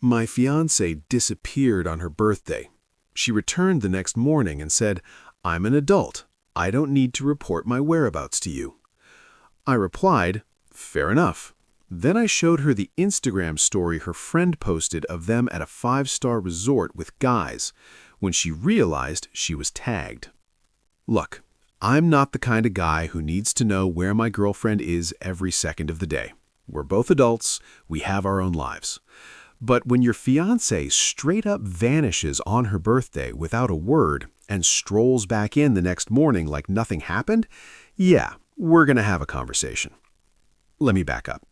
My fiancée disappeared on her birthday. She returned the next morning and said, "I'm an adult. I don't need to report my whereabouts to you." I replied, "Fair enough." Then I showed her the Instagram story her friend posted of them at a 5-star resort with guys, when she realized she was tagged. Look, I'm not the kind of guy who needs to know where my girlfriend is every second of the day. We're both adults, we have our own lives. But when your fiancé straight up vanishes on her birthday without a word and strolls back in the next morning like nothing happened, yeah, we're going to have a conversation. Let me back up.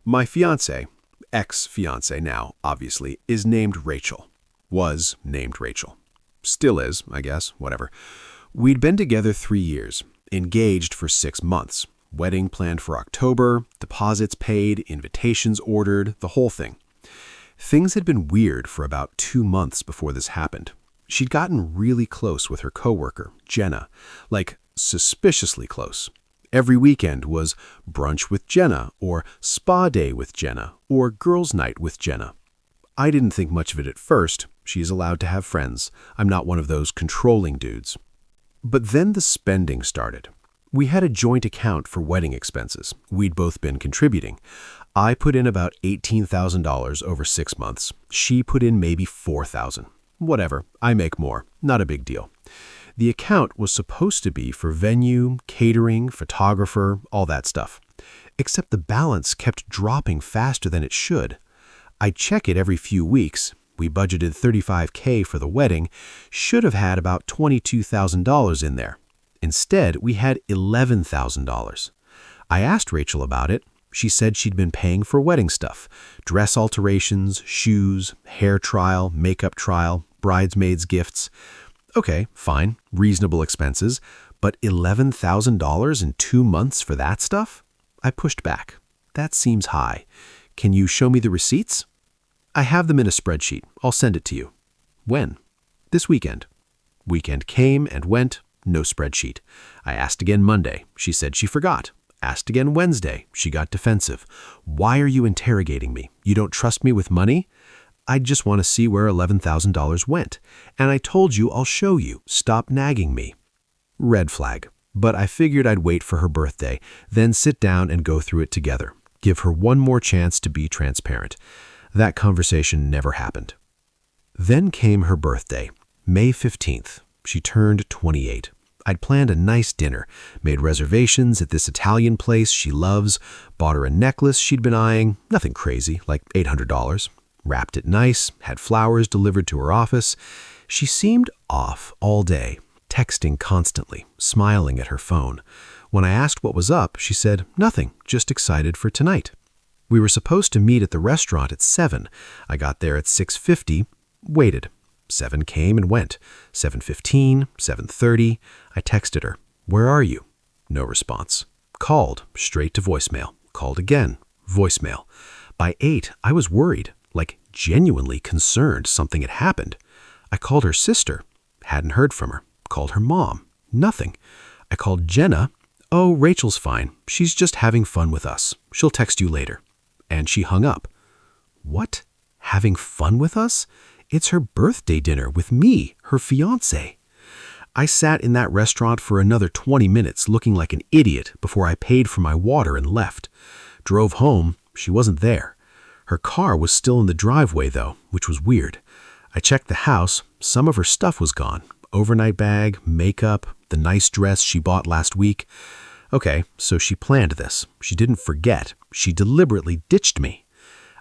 My fiancé, ex-fiancé now, obviously, is named Rachel. Was named Rachel. Still is, I guess, whatever. We'd been together 3 years, engaged for 6 months, wedding planned for October, deposits paid, invitations ordered, the whole thing. Things had been weird for about 2 months before this happened. She'd gotten really close with her coworker, Jenna, like suspiciously close. Every weekend was brunch with Jenna, or spa day with Jenna, or girls' night with Jenna. I didn't think much of it at first. She's allowed to have friends. I'm not one of those controlling dudes. But then the spending started. We had a joint account for wedding expenses. We'd both been contributing. I put in about $18,000 over 6 months. She put in maybe $4,000. Whatever, I make more. Not a big deal. The account was supposed to be for venue, catering, photographer, all that stuff. Except the balance kept dropping faster than it should. I check it every few weeks. We budgeted $35,000 for the wedding, should have had about $22,000 in there. Instead, we had $11,000. I asked Rachel about it. She said she'd been paying for wedding stuff, dress alterations, shoes, hair trial, makeup trial, bridesmaids' gifts. Okay, fine, reasonable expenses, but $11,000 in 2 months for that stuff? I pushed back. That seems high. Can you show me the receipts? I have them in a spreadsheet. I'll send it to you. When? This weekend. Weekend came and went, no spreadsheet. I asked again Monday. She said she forgot. Asked again Wednesday. She got defensive. Why are you interrogating me? You don't trust me with money? I just want to see where $11,000 went. And I told you I'll show you. Stop nagging me. Red flag. But I figured I'd wait for her birthday, then sit down and go through it together. Give her one more chance to be transparent. That conversation never happened. Then came her birthday, May 15th. She turned 28. I'd planned a nice dinner, made reservations at this Italian place she loves, bought her a necklace she'd been eyeing, nothing crazy, like $800. Wrapped it nice, had flowers delivered to her office. She seemed off all day, texting constantly, smiling at her phone. When I asked what was up, she said, "Nothing, just excited for tonight." We were supposed to meet at the restaurant at 7. I got there at 6:50, waited. 7 came and went. 7:15, 7:30. I texted her, "Where are you?" No response. Called, straight to voicemail. Called again, voicemail. By 8, I was worried, like genuinely concerned something had happened. I called her sister. Hadn't heard from her. Called her mom. Nothing. I called Jenna. "Oh, Rachel's fine. She's just having fun with us. She'll text you later." And she hung up. What? Having fun with us? It's her birthday dinner with me, her fiancé. I sat in that restaurant for another 20 minutes looking like an idiot before I paid for my water and left. Drove home. She wasn't there. Her car was still in the driveway, though, which was weird. I checked the house. Some of her stuff was gone. Overnight bag, makeup, the nice dress she bought last week. Okay, so she planned this. She didn't forget. She deliberately ditched me.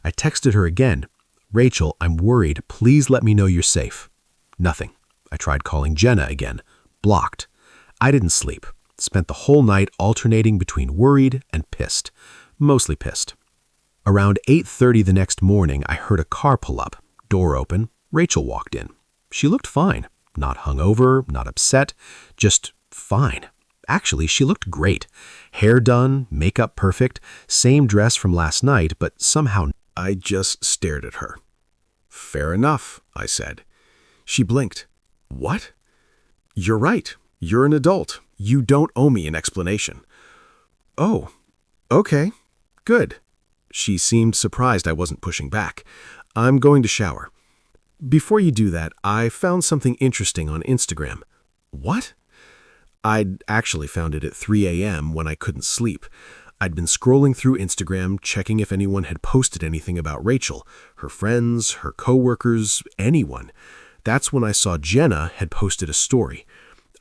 I texted her again. "Rachel, I'm worried. Please let me know you're safe." Nothing. I tried calling Jenna again. Blocked. I didn't sleep. Spent the whole night alternating between worried and pissed. Mostly pissed. Around 8:30 the next morning, I heard a car pull up. Door open. Rachel walked in. She looked fine. Not hungover, not upset, just fine. Actually, she looked great. Hair done, makeup perfect, same dress from last night, but somehow I just stared at her. "Fair enough," I said. She blinked. "What?" "You're right. You're an adult. You don't owe me an explanation." "Oh, okay, good." She seemed surprised I wasn't pushing back. I'm going to shower. Before you do that, I found something interesting on Instagram. What? I'd actually found it at 3 a.m. when I couldn't sleep. I'd been scrolling through Instagram, checking if anyone had posted anything about Rachel, her friends, her coworkers, anyone. That's when I saw Jenna had posted a story.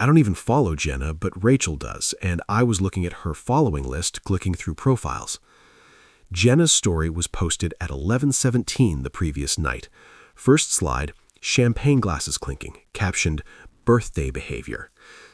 I don't even follow Jenna, but Rachel does, and I was looking at her following list, clicking through profiles. Jenna's story was posted at 11:17 the previous night. First slide, champagne glasses clinking, captioned, birthday behavior.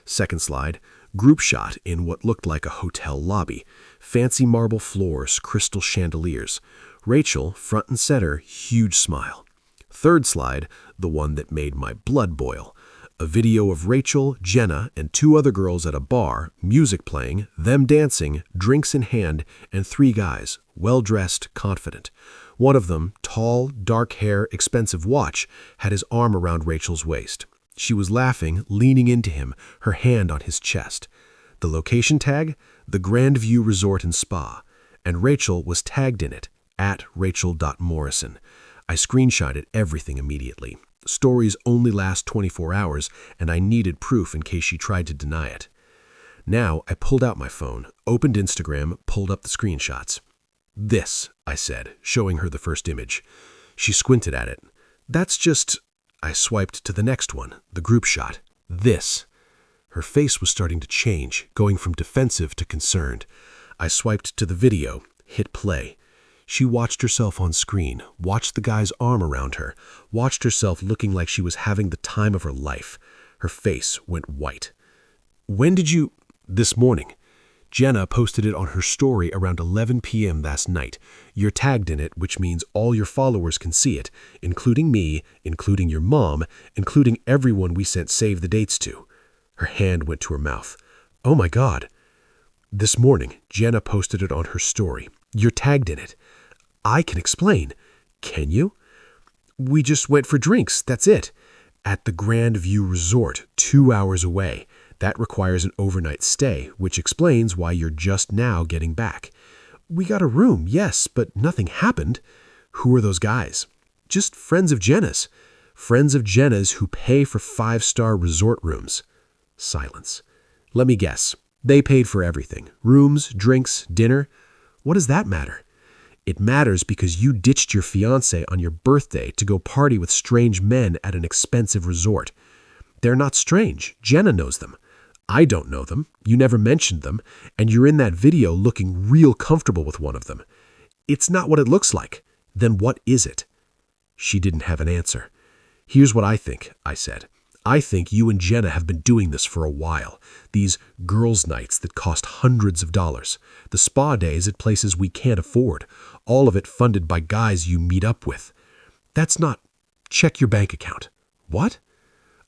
Second slide, group shot in what looked like a hotel lobby. Fancy marble floors, crystal chandeliers. Rachel, front and center, huge smile. Third slide, the one that made my blood boil. A video of Rachel, Jenna, and 2 other girls at a bar, music playing, them dancing, drinks in hand, and 3 guys, well-dressed, confident. One of them, tall, dark hair, expensive watch, had his arm around Rachel's waist. She was laughing, leaning into him, her hand on his chest. The location tag? The Grandview Resort and Spa. And Rachel was tagged in it, at Rachel.Morrison. I screenshotted everything immediately. Stories only last 24 hours, and I needed proof in case she tried to deny it. Now I pulled out my phone, opened Instagram, pulled up the screenshots. This, I said, showing her the first image. She squinted at it. That's just... I swiped to the next one, the group shot. This. Her face was starting to change, going from defensive to concerned. I swiped to the video, hit play. She watched herself on screen, watched the guy's arm around her, watched herself looking like she was having the time of her life. Her face went white. When did you... This morning. Jenna posted it on her story around 11 p.m. last night. You're tagged in it, which means all your followers can see it, including me, including your mom, including everyone we sent save the dates to. Her hand went to her mouth. Oh my God. This morning, Jenna posted it on her story. You're tagged in it. I can explain. Can you? We just went for drinks, that's it. At the Grandview Resort, 2 hours away. That requires an overnight stay, which explains why you're just now getting back. We got a room, yes, but nothing happened. Who are those guys? Just friends of Jenna's. Friends of Jenna's who pay for 5-star resort rooms. Silence. Let me guess. They paid for everything. Rooms, drinks, dinner. What does that matter? It matters because you ditched your fiancé on your birthday to go party with strange men at an expensive resort. They're not strange. Jenna knows them. I don't know them. You never mentioned them, and you're in that video looking real comfortable with one of them. It's not what it looks like. Then what is it? She didn't have an answer. Here's what I think, I said. I think you and Jenna have been doing this for a while. These girls' nights that cost hundreds of dollars. The spa days at places we can't afford. All of it funded by guys you meet up with. That's not... Check your bank account. What?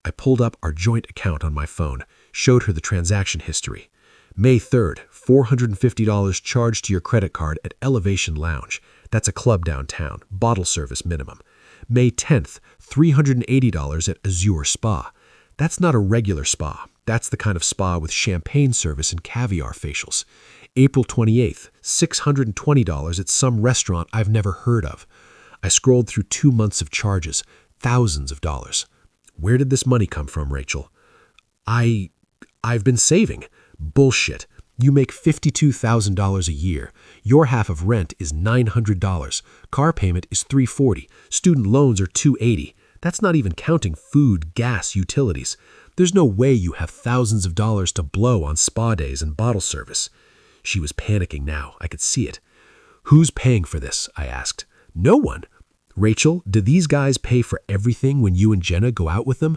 I pulled up our joint account on my phone, showed her the transaction history. May 3rd, $450 charged to your credit card at Elevation Lounge. That's a club downtown, bottle service minimum. May 10th, $380 at Azure Spa. That's not a regular spa. That's the kind of spa with champagne service and caviar facials. April 28th, $620 at some restaurant I've never heard of. I scrolled through 2 months of charges, thousands of dollars. Where did this money come from, Rachel? I've been saving. Bullshit. You make $52,000 a year. Your half of rent is $900. Car payment is $340. Student loans are $280. That's not even counting food, gas, utilities. There's no way you have thousands of dollars to blow on spa days and bottle service. She was panicking now. I could see it. Who's paying for this? I asked. No one. Rachel, do these guys pay for everything when you and Jenna go out with them?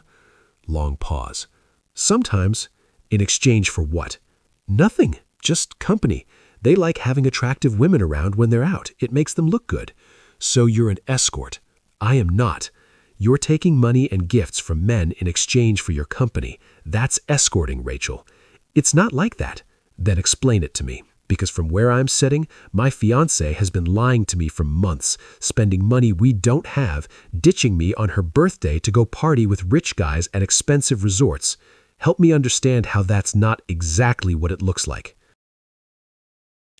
Long pause. Sometimes. In exchange for what? Nothing. Just company. They like having attractive women around when they're out. It makes them look good. So you're an escort. I am not. You're taking money and gifts from men in exchange for your company. That's escorting, Rachel. It's not like that. Then explain it to me. Because from where I'm sitting, my fiancé has been lying to me for months, spending money we don't have, ditching me on her birthday to go party with rich guys at expensive resorts. Help me understand how that's not exactly what it looks like.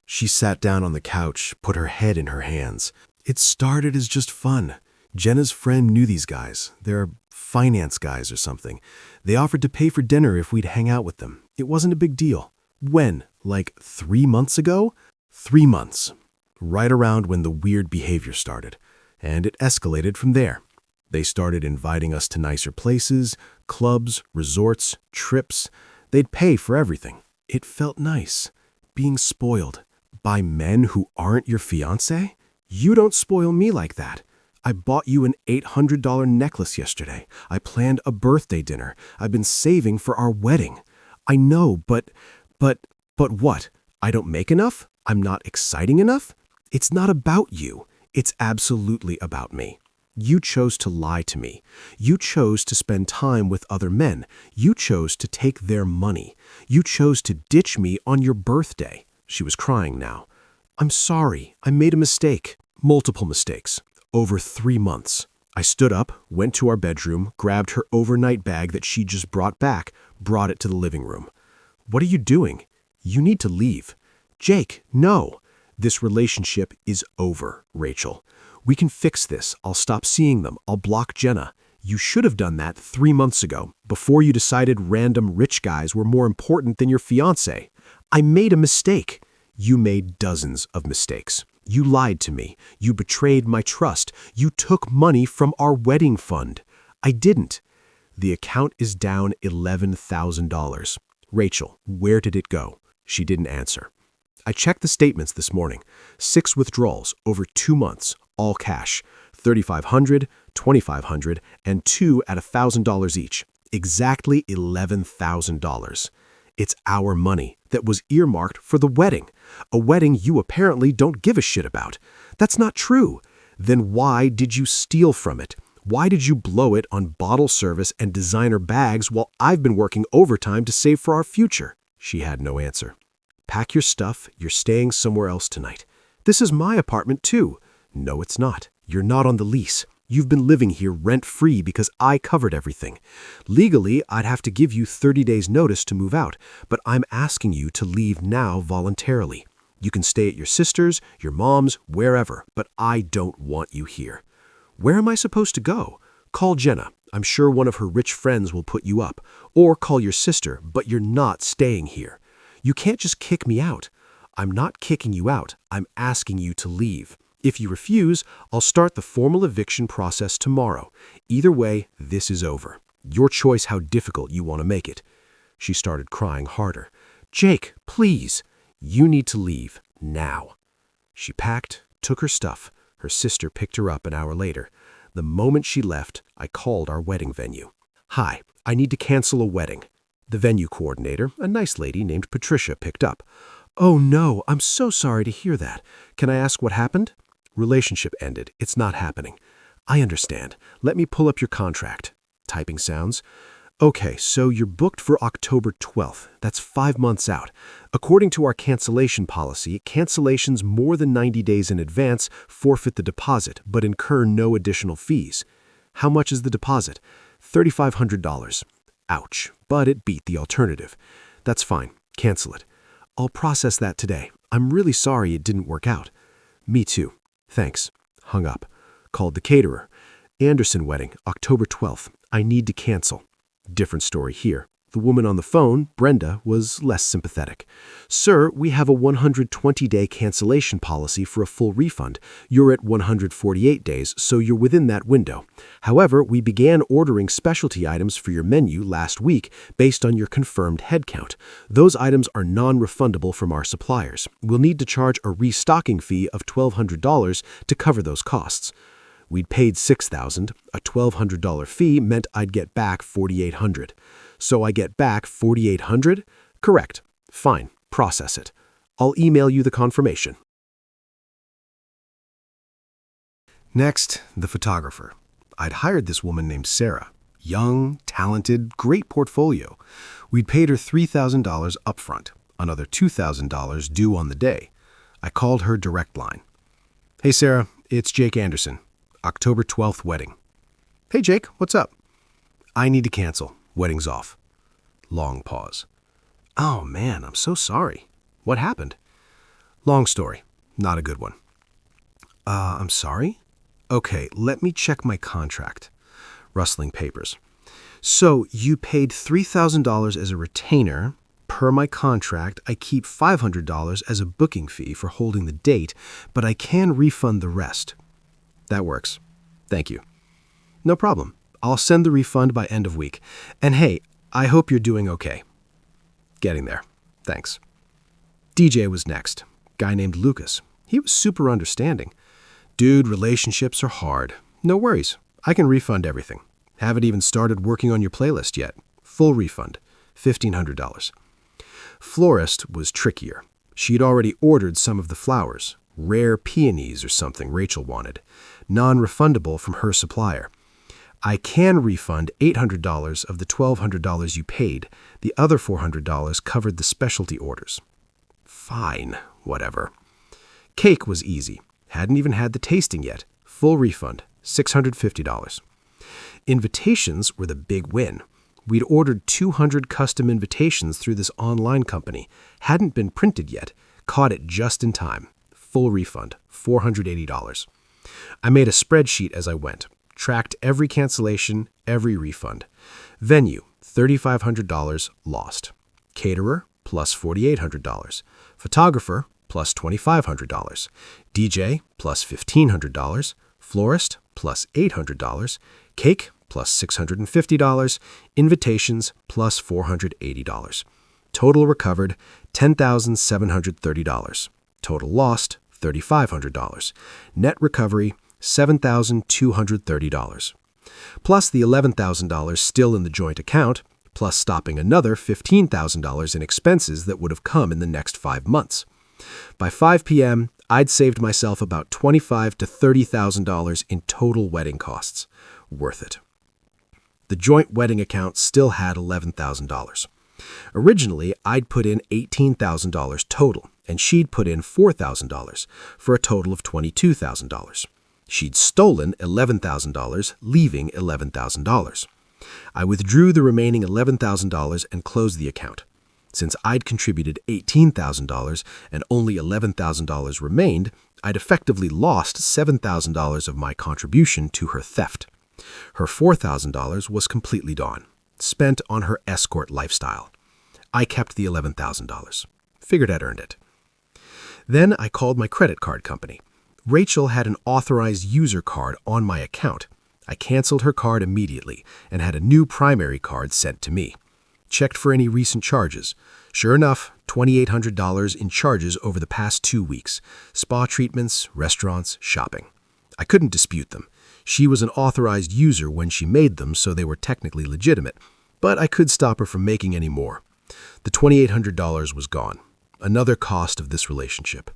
She sat down on the couch, put her head in her hands. It started as just fun. Jenna's friend knew these guys. They're finance guys or something. They offered to pay for dinner if we'd hang out with them. It wasn't a big deal. When? Like 3 months ago? 3 months. Right around when the weird behavior started. And it escalated from there. They started inviting us to nicer places, clubs, resorts, trips. They'd pay for everything. It felt nice. Being spoiled. By men who aren't your fiancé? You don't spoil me like that. I bought you an $800 necklace yesterday. I planned a birthday dinner. I've been saving for our wedding. I know, but what? I don't make enough? I'm not exciting enough? It's not about you. It's absolutely about me. You chose to lie to me. You chose to spend time with other men. You chose to take their money. You chose to ditch me on your birthday. She was crying now. I'm sorry. I made a mistake. Multiple mistakes. Over 3 months. I stood up, went to our bedroom, grabbed her overnight bag that she just brought back, brought it to the living room. What are you doing? You need to leave. Jake, no. This relationship is over, Rachel. We can fix this. I'll stop seeing them. I'll block Jenna. You should have done that 3 months ago, before you decided random rich guys were more important than your fiancé. I made a mistake. You made dozens of mistakes. You lied to me. You betrayed my trust. You took money from our wedding fund. I didn't. The account is down $11,000. Rachel, where did it go? She didn't answer. I checked the statements this morning. 6 withdrawals over 2 months, all cash. $3,500, $2,500, and 2 at $1,000 each. Exactly $11,000. It's our money that was earmarked for the wedding. A wedding you apparently don't give a shit about. That's not true. Then why did you steal from it? Why did you blow it on bottle service and designer bags while I've been working overtime to save for our future? She had no answer. Pack your stuff. You're staying somewhere else tonight. This is my apartment too. No, it's not. You're not on the lease. You've been living here rent-free because I covered everything. Legally, I'd have to give you 30 days notice to move out, but I'm asking you to leave now voluntarily. You can stay at your sister's, your mom's, wherever, but I don't want you here. Where am I supposed to go? Call Jenna. I'm sure one of her rich friends will put you up. Or call your sister, but you're not staying here. You can't just kick me out. I'm not kicking you out. I'm asking you to leave. If you refuse, I'll start the formal eviction process tomorrow. Either way, this is over. Your choice how difficult you want to make it. She started crying harder. Jake, please. You need to leave now. She packed, took her stuff. Her sister picked her up an hour later. The moment she left, I called our wedding venue. Hi, I need to cancel a wedding. The venue coordinator, a nice lady named Patricia, picked up. Oh no, I'm so sorry to hear that. Can I ask what happened? Relationship ended. It's not happening. I understand. Let me pull up your contract. Typing sounds. Okay, so you're booked for October 12th. That's 5 months out. According to our cancellation policy, cancellations more than 90 days in advance forfeit the deposit, but incur no additional fees. How much is the deposit? $3,500. Ouch, but it beat the alternative. That's fine. Cancel it. I'll process that today. I'm really sorry it didn't work out. Me too. Thanks. Hung up. Called the caterer. Anderson wedding, October 12th. I need to cancel. Different story here. The woman on the phone, Brenda, was less sympathetic. Sir, we have a 120-day cancellation policy for a full refund. You're at 148 days, so you're within that window. However, we began ordering specialty items for your menu last week based on your confirmed headcount. Those items are non-refundable from our suppliers. We'll need to charge a restocking fee of $1,200 to cover those costs. We'd paid $6,000. A $1,200 fee meant I'd get back $4,800. So I get back $4,800? Correct. Fine. Process it. I'll email you the confirmation. Next, the photographer. I'd hired this woman named Sarah. Young, talented, great portfolio. We'd paid her $3,000 upfront, another $2,000 due on the day. I called her direct line. Hey Sarah, it's Jake Anderson. October 12th wedding. Hey Jake, what's up? I need to cancel. Wedding's off. Long pause. Oh man, I'm so sorry. What happened? Long story. Not a good one. I'm sorry? Okay, let me check my contract. Rustling papers. So you paid $3,000 as a retainer. Per my contract, I keep $500 as a booking fee for holding the date, but I can refund the rest. That works. Thank you. No problem. I'll send the refund by end of week. And hey, I hope you're doing okay. Getting there. Thanks. DJ was next. Guy named Lucas. He was super understanding. Dude, relationships are hard. No worries. I can refund everything. Haven't even started working on your playlist yet. Full refund. $1,500. Florist was trickier. She'd already ordered some of the flowers. Rare peonies or something Rachel wanted. Non-refundable from her supplier. I can refund $800 of the $1,200 you paid. The other $400 covered the specialty orders. Fine, whatever. Cake was easy. Hadn't even had the tasting yet. Full refund, $650. Invitations were the big win. We'd ordered 200 custom invitations through this online company. Hadn't been printed yet. Caught it just in time. Full refund, $480. I made a spreadsheet as I went. Tracked every cancellation, every refund. Venue, $3,500 lost. Caterer, plus $4,800. Photographer, plus $2,500. DJ, plus $1,500. Florist, plus $800. Cake, plus $650. Invitations, plus $480. Total recovered, $10,730. Total lost, $3,500. Net recovery, $7,230. Plus the $11,000 still in the joint account, plus stopping another $15,000 in expenses that would have come in the next 5 months. By 5 p.m., I'd saved myself about $25,000 to $30,000 in total wedding costs. Worth it. The joint wedding account still had $11,000. Originally, I'd put in $18,000 total, and she'd put in $4,000, for a total of $22,000. She'd stolen $11,000, leaving $11,000. I withdrew the remaining $11,000 and closed the account. Since I'd contributed $18,000 and only $11,000 remained, I'd effectively lost $7,000 of my contribution to her theft. Her $4,000 was completely gone, spent on her escort lifestyle. I kept the $11,000. Figured I'd earned it. Then I called my credit card company. Rachel had an authorized user card on my account. I canceled her card immediately and had a new primary card sent to me. Checked for any recent charges. Sure enough, $2,800 in charges over the past 2 weeks. Spa treatments, restaurants, shopping. I couldn't dispute them. She was an authorized user when she made them, so they were technically legitimate. But I could stop her from making any more. The $2,800 was gone. Another cost of this relationship.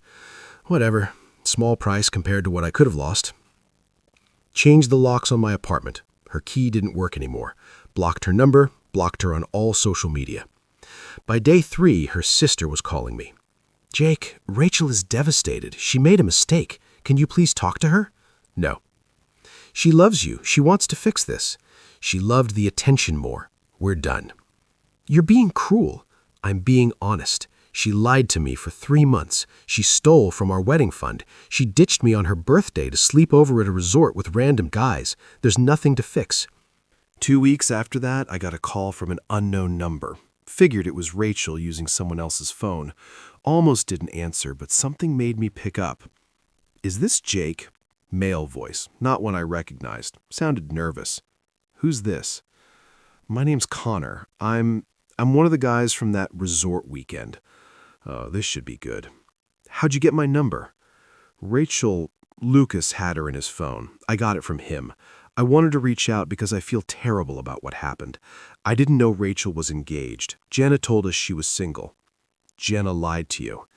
Whatever. Small price compared to what I could have lost. Changed the locks on my apartment. Her key didn't work anymore. Blocked her number, blocked her on all social media. By day 3, her sister was calling me. Jake, Rachel is devastated. She made a mistake. Can you please talk to her? No. She loves you. She wants to fix this. She loved the attention more. We're done. You're being cruel. I'm being honest. She lied to me for 3 months. She stole from our wedding fund. She ditched me on her birthday to sleep over at a resort with random guys. There's nothing to fix. 2 weeks after that, I got a call from an unknown number. Figured it was Rachel using someone else's phone. Almost didn't answer, but something made me pick up. Is this Jake? Male voice, not one I recognized. Sounded nervous. Who's this? My name's Connor. I'm one of the guys from that resort weekend. Oh, this should be good. How'd you get my number? Rachel, Lucas had her in his phone. I got it from him. I wanted to reach out because I feel terrible about what happened. I didn't know Rachel was engaged. Jenna told us she was single. Jenna lied to you.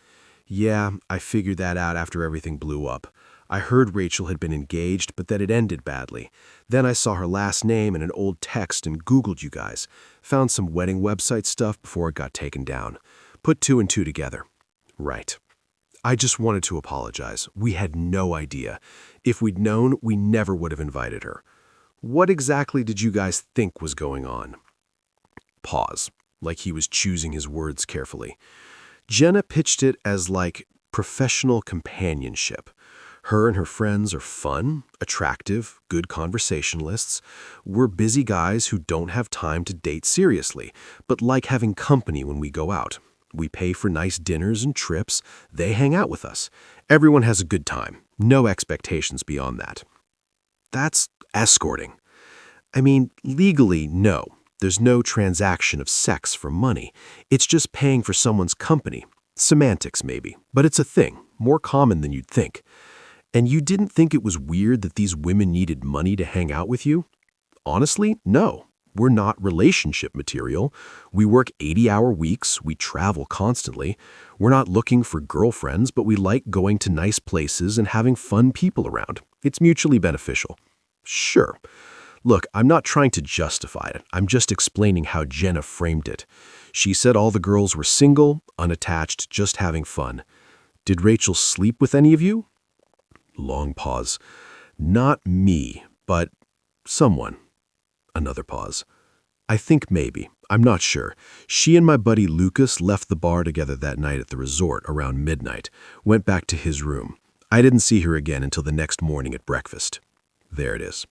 Yeah, I figured that out after everything blew up. I heard Rachel had been engaged, but that it ended badly. Then I saw her last name in an old text and Googled you guys. Found some wedding website stuff before it got taken down. Put 2 and 2 together. Right. I just wanted to apologize. We had no idea. If we'd known, we never would have invited her. What exactly did you guys think was going on? Pause, like he was choosing his words carefully. Jenna pitched it as like professional companionship. Her and her friends are fun, attractive, good conversationalists. We're busy guys who don't have time to date seriously, but like having company when we go out. We pay for nice dinners and trips. They hang out with us. Everyone has a good time. No expectations beyond that. That's escorting. I mean, legally, no. There's no transaction of sex for money. It's just paying for someone's company. Semantics, maybe, but it's a thing, more common than you'd think. And you didn't think it was weird that these women needed money to hang out with you? Honestly, no. We're not relationship material. We work 80-hour weeks. We travel constantly. We're not looking for girlfriends, but we like going to nice places and having fun people around. It's mutually beneficial. Sure. Look, I'm not trying to justify it. I'm just explaining how Jenna framed it. She said all the girls were single, unattached, just having fun. Did Rachel sleep with any of you? Long pause. Not me, but someone. Another pause. I think maybe. I'm not sure. She and my buddy Lucas left the bar together that night at the resort around midnight, went back to his room. I didn't see her again until the next morning at breakfast. There it is.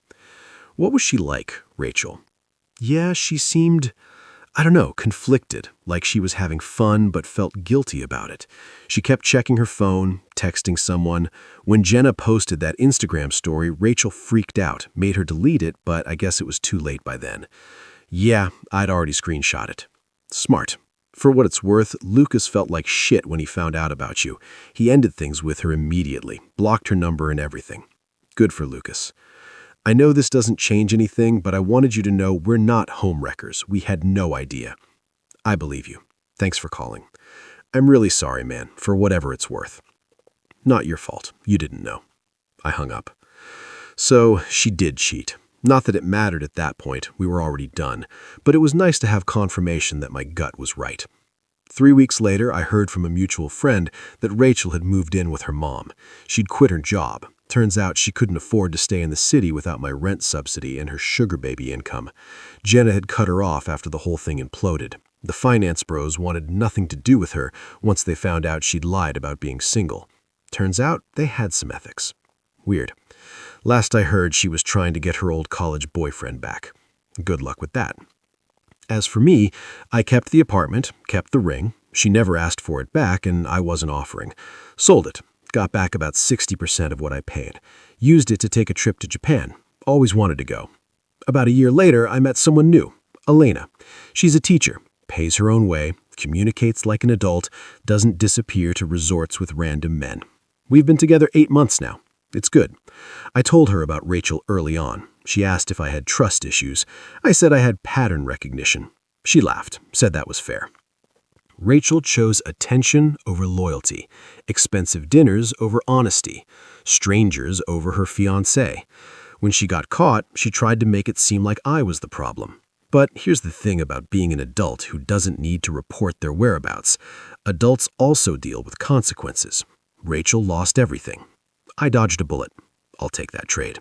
What was she like, Rachel? Yeah, she seemed, conflicted, like she was having fun but felt guilty about it. She kept checking her phone, texting someone. When Jenna posted that Instagram story, Rachel freaked out, made her delete it, but I guess it was too late by then. Yeah, I'd already screenshot it. Smart. For what it's worth, Lucas felt like shit when he found out about you. He ended things with her immediately, blocked her number and everything. Good for Lucas. I know this doesn't change anything, but I wanted you to know we're not homewreckers. We had no idea. I believe you. Thanks for calling. I'm really sorry, man, for whatever it's worth. Not your fault. You didn't know. I hung up. So she did cheat. Not that it mattered at that point. We were already done. But it was nice to have confirmation that my gut was right. 3 weeks later, I heard from a mutual friend that Rachel had moved in with her mom. She'd quit her job. Turns out she couldn't afford to stay in the city without my rent subsidy and her sugar baby income. Jenna had cut her off after the whole thing imploded. The finance bros wanted nothing to do with her once they found out she'd lied about being single. Turns out they had some ethics. Weird. Last I heard, she was trying to get her old college boyfriend back. Good luck with that. As for me, I kept the apartment, kept the ring. She never asked for it back, and I wasn't offering. Sold it. Got back about 60% of what I paid. Used it to take a trip to Japan. Always wanted to go. About a year later, I met someone new, Elena. She's a teacher, pays her own way, communicates like an adult, doesn't disappear to resorts with random men. We've been together 8 months now. It's good. I told her about Rachel early on. She asked if I had trust issues. I said I had pattern recognition. She laughed, said that was fair. Rachel chose attention over loyalty, expensive dinners over honesty, strangers over her fiancé. When she got caught, she tried to make it seem like I was the problem. But here's the thing about being an adult who doesn't need to report their whereabouts. Adults also deal with consequences. Rachel lost everything. I dodged a bullet. I'll take that trade.